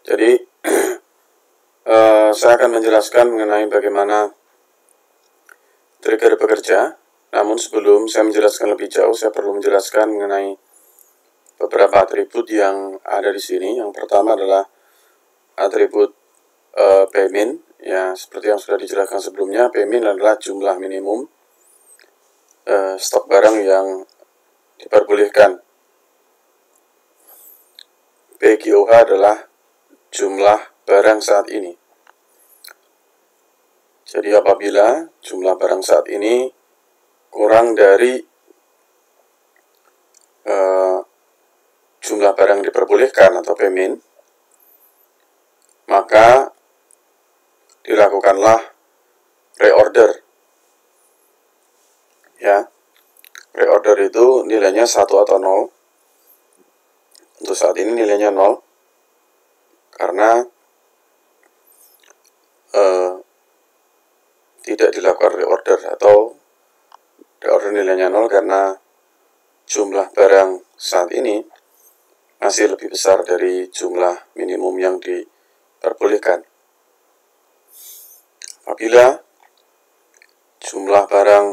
Jadi saya akan menjelaskan mengenai bagaimana trigger bekerja. Namun sebelum saya menjelaskan lebih jauh, saya perlu menjelaskan mengenai beberapa atribut yang ada di sini. Yang pertama adalah atribut Pmin. Ya, seperti yang sudah dijelaskan sebelumnya, Pmin adalah jumlah minimum stok barang yang diperbolehkan. PGOH adalah jumlah barang saat ini. Jadi apabila jumlah barang saat ini kurang dari jumlah barang diperbolehkan atau Pmin, maka dilakukanlah reorder. Ya, reorder itu nilainya 1 atau 0. Untuk saat ini nilainya 0 karena tidak dilakukan reorder, atau reorder nilainya 0 karena jumlah barang saat ini masih lebih besar dari jumlah minimum yang diperbolehkan. Apabila jumlah barang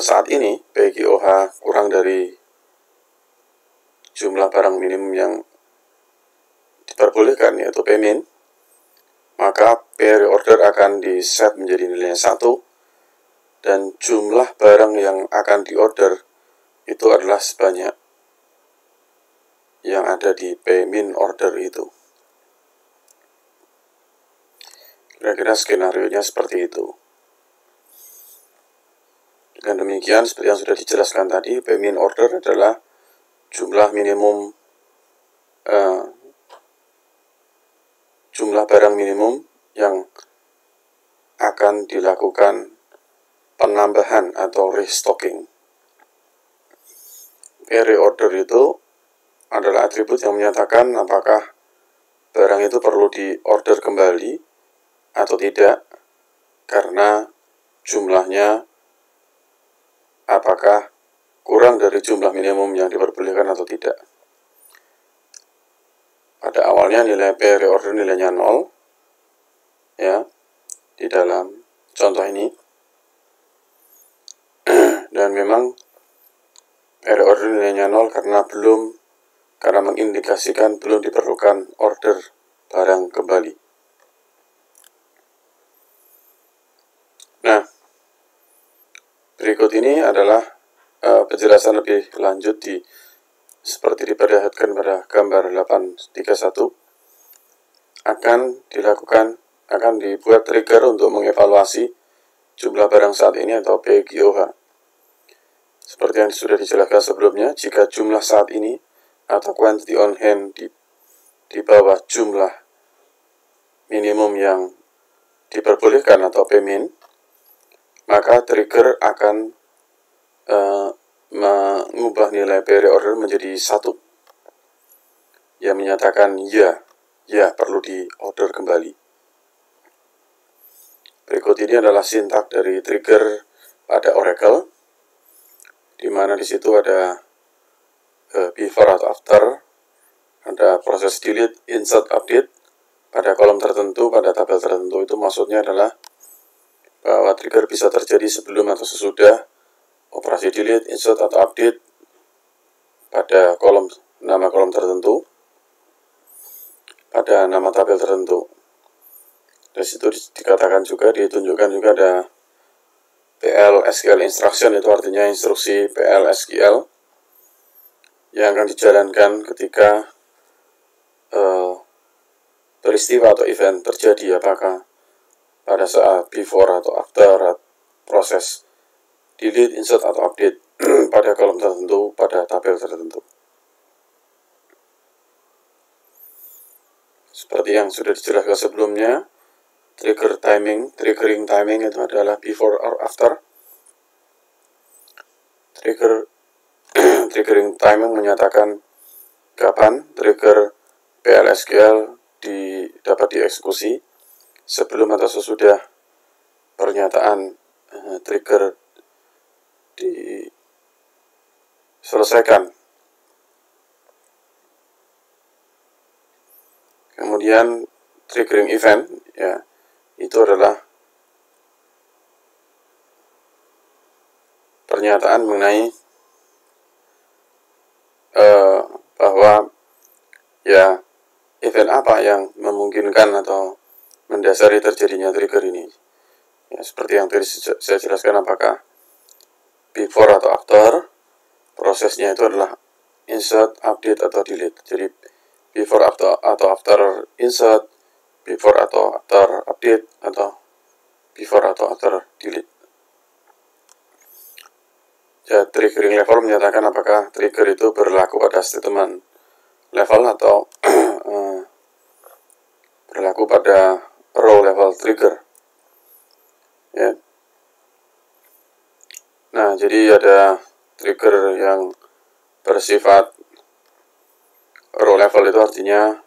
saat ini PGOH kurang dari jumlah barang minimum yang diperbolehkan, yaitu Pmin, maka reorder akan di-set menjadi nilainya 1, dan jumlah barang yang akan diorder itu adalah sebanyak yang ada di Pmin order itu. Kira-kira skenario-nya seperti itu. Dengan demikian, seperti yang sudah dijelaskan tadi, Pmin order adalah jumlah minimum, jumlah barang minimum yang akan dilakukan penambahan atau restocking. Reorder itu adalah atribut yang menyatakan apakah barang itu perlu diorder kembali atau tidak, karena jumlahnya apakah kurang dari jumlah minimum yang diperbolehkan atau tidak. Pada awalnya nilai reorder nilainya 0, ya, di dalam contoh ini. Dan memang reorder nilainya 0 karena mengindikasikan belum diperlukan order barang kembali. Nah, berikut ini adalah penjelasan lebih lanjut seperti diperlihatkan pada gambar 831. Akan dibuat trigger untuk mengevaluasi jumlah barang saat ini atau PGOH. Seperti yang sudah dijelaskan sebelumnya, jika jumlah saat ini atau quantity on hand di bawah jumlah minimum yang diperbolehkan atau Pmin, maka trigger akan mengubah nilai reorder menjadi 1, yang menyatakan ya perlu diorder kembali. Berikut ini adalah sintak dari trigger pada Oracle, di mana di situ ada before atau after, ada proses delete, insert, update pada kolom tertentu, pada tabel tertentu. Itu maksudnya adalah bahwa trigger bisa terjadi sebelum atau sesudah operasi delete, insert, atau update pada nama kolom tertentu, pada nama tabel tertentu. Dari situ dikatakan juga, ditunjukkan juga ada PL SQL instruction, itu artinya instruksi PL SQL yang akan dijalankan ketika peristiwa atau event terjadi, apakah pada saat before atau after proses delete, insert, atau update pada kolom tertentu, pada tabel tertentu. Seperti yang sudah dijelaskan sebelumnya, triggering timing itu adalah before or after. Triggering timing menyatakan kapan trigger PLSQL dapat dieksekusi, sebelum atau sesudah pernyataan trigger diselesaikan. Kemudian triggering event, ya, itu adalah pernyataan mengenai bahwa ya event apa yang memungkinkan atau mendasari terjadinya trigger ini. Ya, seperti yang tadi saya jelaskan, apakah before atau after, prosesnya itu adalah insert, update, atau delete. Jadi before atau after insert, before atau after update, atau before atau after delete. Ya, triggering level menyatakan apakah trigger itu berlaku pada statement level atau berlaku pada row level trigger. Ya. Nah, jadi ada trigger yang bersifat row level, itu artinya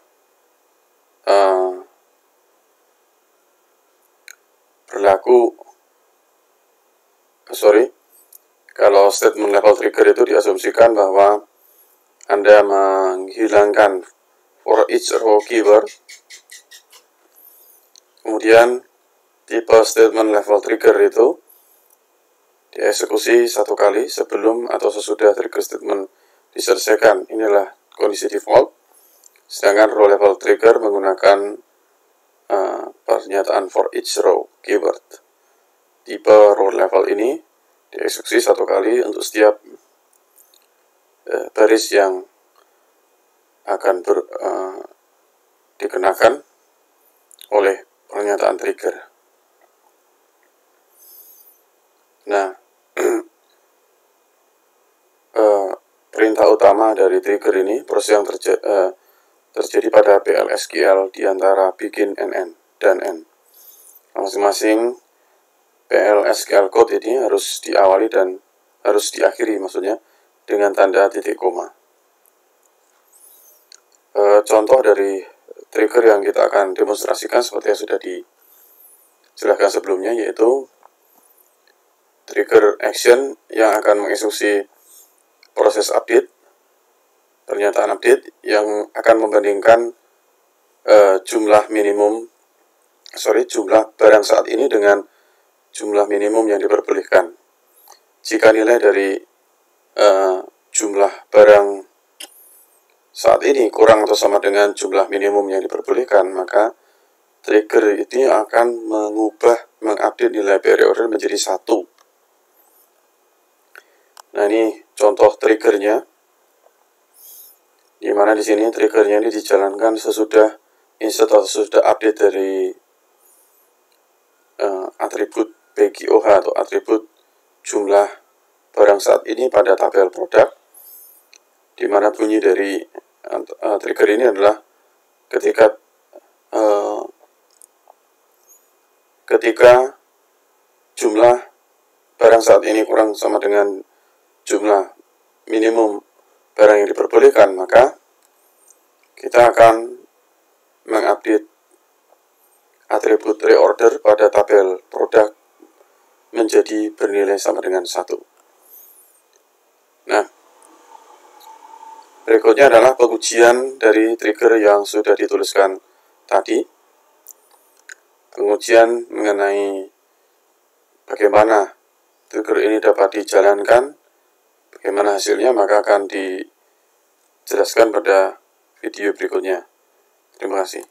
kalau statement level trigger itu diasumsikan bahwa Anda menghilangkan for each row keyword. Kemudian tipe statement level trigger itu dieksekusi satu kali sebelum atau sesudah trigger statement diselesaikan. Inilah kondisi default. Sedangkan row level trigger menggunakan pernyataan for each row keyword. Tipe row level ini dieksekusi satu kali untuk setiap baris yang akan dikenakan oleh pernyataan trigger. Nah, perintah utama dari trigger ini, proses yang terjadi pada PL/SQL di antara begin and end dan end. Masing-masing PL/SQL code ini harus diawali dan harus diakhiri, maksudnya dengan tanda titik koma. Contoh dari trigger yang kita akan demonstrasikan seperti yang sudah dijelaskan sebelumnya, yaitu trigger action yang akan mengeksekusi proses update, pernyataan update yang akan membandingkan jumlah barang saat ini dengan jumlah minimum yang diperbolehkan. Jika nilai dari jumlah barang saat ini kurang atau sama dengan jumlah minimum yang diperbolehkan, maka trigger ini akan mengupdate nilai periode menjadi 1. Nah, ini contoh triggernya, di mana di sini triggernya ini dijalankan sesudah insert atau sesudah update dari atribut PGOH atau atribut jumlah barang saat ini pada tabel produk, di mana bunyi dari trigger ini adalah ketika jumlah barang saat ini kurang sama dengan jumlah minimum barang yang diperbolehkan, maka kita akan mengupdate atribut reorder pada tabel produk menjadi bernilai sama dengan 1. Nah, berikutnya adalah pengujian dari trigger yang sudah dituliskan tadi. Pengujian mengenai bagaimana trigger ini dapat dijalankan, bagaimana hasilnya, maka akan dijelaskan pada video berikutnya. Terima kasih.